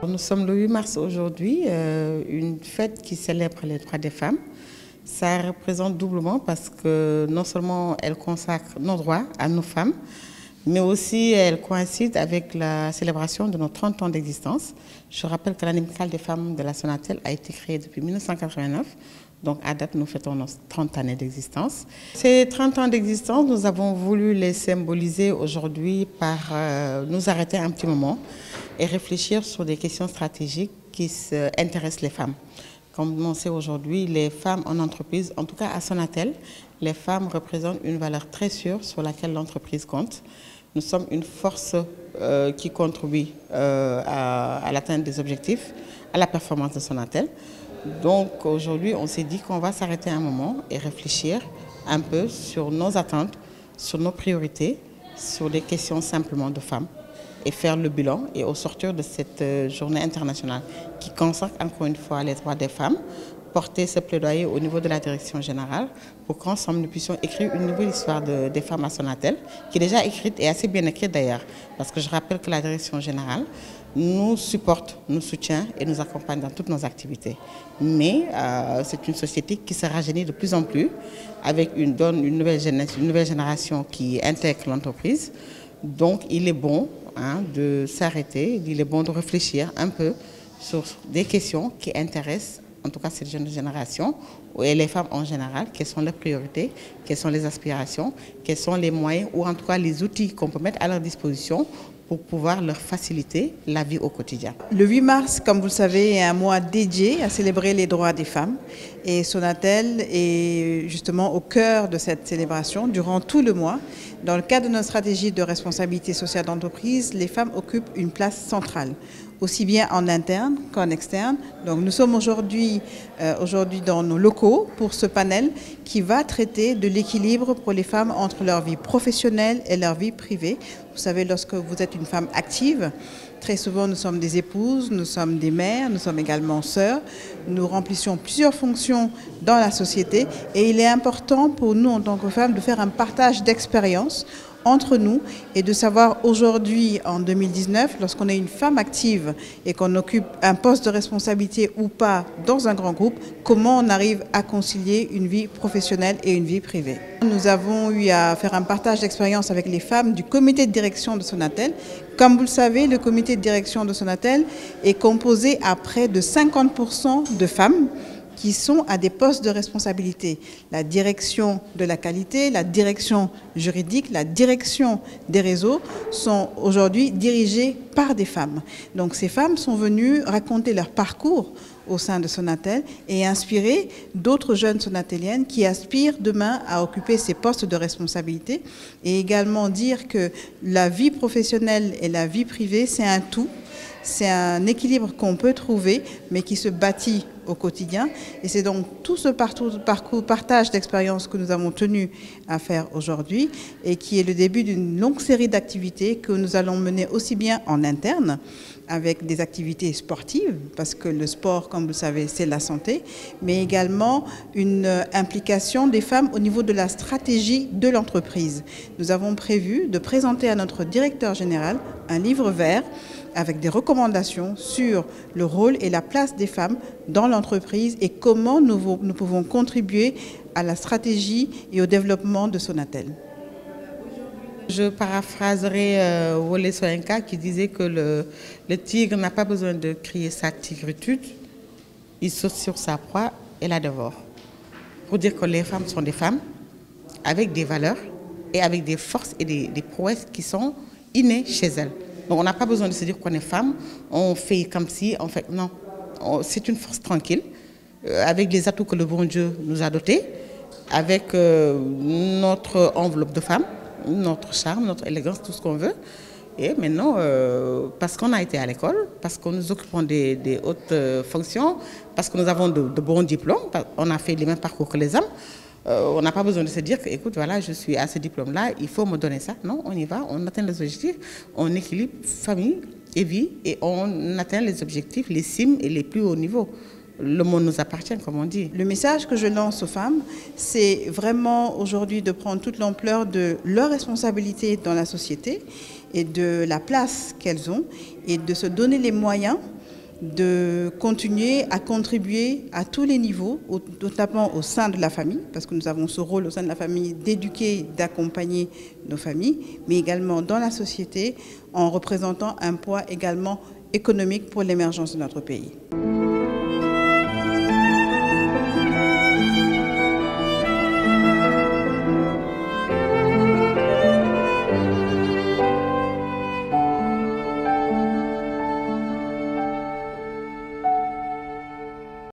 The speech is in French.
Nous sommes le 8 mars aujourd'hui, une fête qui célèbre les droits des femmes. Ça représente doublement parce que non seulement elle consacre nos droits à nos femmes, mais aussi elle coïncide avec la célébration de nos 30 ans d'existence. Je rappelle que l'Amicale des femmes de la Sonatel a été créée depuis 1989. Donc à date, nous fêtons nos 30 années d'existence. Ces 30 ans d'existence, nous avons voulu les symboliser aujourd'hui par nous arrêter un petit moment et réfléchir sur des questions stratégiques qui intéressent les femmes. Comme on sait aujourd'hui, les femmes en entreprise, en tout cas à Sonatel, les femmes représentent une valeur très sûre sur laquelle l'entreprise compte. Nous sommes une force qui contribue à l'atteinte des objectifs, à la performance de Sonatel. Donc aujourd'hui, on s'est dit qu'on va s'arrêter un moment et réfléchir un peu sur nos attentes, sur nos priorités, sur des questions simplement de femmes et faire le bilan et au sortir de cette journée internationale qui consacre encore une fois les droits des femmes, porter ce plaidoyer au niveau de la direction générale pour qu'ensemble nous puissions écrire une nouvelle histoire des femmes à Sonatel, qui est déjà écrite et assez bien écrite d'ailleurs, parce que je rappelle que la direction générale nous supporte, nous soutient et nous accompagne dans toutes nos activités. Mais c'est une société qui se rajeunit de plus en plus avec une nouvelle génération qui intègre l'entreprise. Donc il est bon de s'arrêter, il est bon de réfléchir un peu sur des questions qui intéressent en tout cas cette jeune génération et les femmes en général, quelles sont leurs priorités, quelles sont les aspirations, quels sont les moyens ou en tout cas les outils qu'on peut mettre à leur disposition pour pouvoir leur faciliter la vie au quotidien. Le 8 mars, comme vous le savez, est un mois dédié à célébrer les droits des femmes. Et Sonatel est justement au cœur de cette célébration durant tout le mois. Dans le cadre de notre stratégie de responsabilité sociale d'entreprise, les femmes occupent une place centrale, aussi bien en interne qu'en externe. Donc nous sommes aujourd'hui dans nos locaux pour ce panel qui va traiter de l'équilibre pour les femmes entre leur vie professionnelle et leur vie privée. Vous savez, lorsque vous êtes une femme active, très souvent nous sommes des épouses, nous sommes des mères, nous sommes également sœurs. Nous remplissons plusieurs fonctions dans la société et il est important pour nous en tant que femmes de faire un partage d'expérience entre nous et de savoir aujourd'hui, en 2019, lorsqu'on est une femme active et qu'on occupe un poste de responsabilité ou pas dans un grand groupe, comment on arrive à concilier une vie professionnelle et une vie privée. Nous avons eu à faire un partage d'expérience avec les femmes du comité de direction de Sonatel. Comme vous le savez, le comité de direction de Sonatel est composé à près de 50% de femmes qui sont à des postes de responsabilité. La direction de la qualité, la direction juridique, la direction des réseaux sont aujourd'hui dirigées par des femmes. Donc ces femmes sont venues raconter leur parcours au sein de Sonatel et inspirer d'autres jeunes sonateliennes qui aspirent demain à occuper ces postes de responsabilité et également dire que la vie professionnelle et la vie privée, c'est un tout. C'est un équilibre qu'on peut trouver, mais qui se bâtit au quotidien. Et c'est donc tout ce partage d'expérience que nous avons tenu à faire aujourd'hui et qui est le début d'une longue série d'activités que nous allons mener aussi bien en interne, avec des activités sportives, parce que le sport, comme vous le savez, c'est la santé, mais également une implication des femmes au niveau de la stratégie de l'entreprise. Nous avons prévu de présenter à notre directeur général un livre vert avec des recommandations sur le rôle et la place des femmes dans l'entreprise et comment nous pouvons contribuer à la stratégie et au développement de Sonatel. Je paraphraserai Wole Soyinka qui disait que le tigre n'a pas besoin de crier sa tigritude, il saute sur sa proie et la dévore. Pour dire que les femmes sont des femmes avec des valeurs et avec des forces et des prouesses qui sont innées chez elles. Donc on n'a pas besoin de se dire qu'on est femme, on fait comme si, en fait, non. C'est une force tranquille, avec les atouts que le bon Dieu nous a dotés, avec notre enveloppe de femme, notre charme, notre élégance, tout ce qu'on veut. Et maintenant, parce qu'on a été à l'école, parce que nous occupons des hautes fonctions, parce que nous avons de bons diplômes, on a fait les mêmes parcours que les hommes, on n'a pas besoin de se dire que, écoute, voilà, je suis à ce diplôme-là, il faut me donner ça. Non, on y va, on atteint les objectifs, on équilibre famille et vie et on atteint les objectifs, les cimes et les plus hauts niveaux. Le monde nous appartient, comme on dit. Le message que je lance aux femmes, c'est vraiment aujourd'hui de prendre toute l'ampleur de leur responsabilité dans la société et de la place qu'elles ont et de se donner les moyens de continuer à contribuer à tous les niveaux, notamment au sein de la famille, parce que nous avons ce rôle au sein de la famille d'éduquer, d'accompagner nos familles, mais également dans la société en représentant un poids également économique pour l'émergence de notre pays.